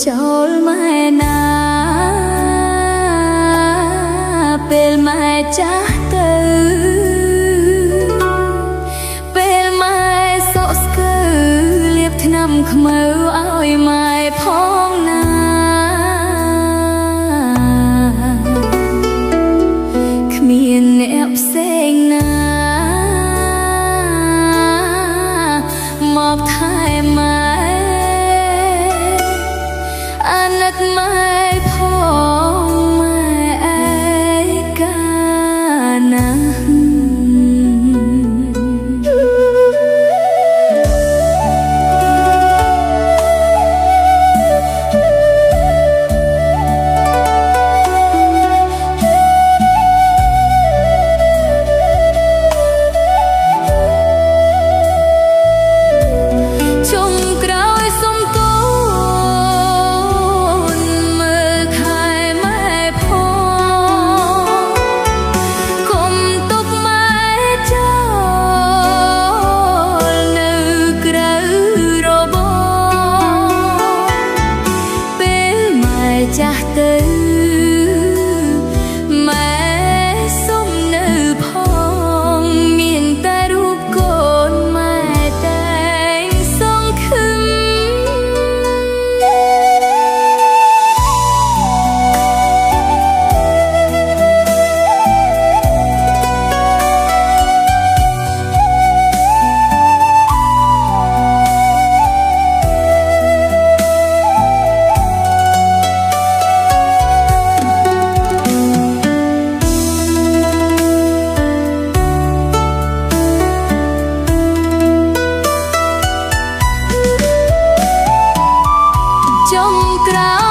ចូលម៉ែណាពេលម៉ែចាស់ទៅពេលម៉ែសក់ស្កើលាបថ្នាំខ្មៅឲ្យម៉ែផងណាគ្មានអ្នកផ្សេងណាមកថែម៉ែអាណិតម៉ែផងម៉ែឯកាណាចាស់ទៅម៉ែសុំនៅផងមានតែរូបកូនម៉ែតែងសង្ឃឹមចុងក្រោយ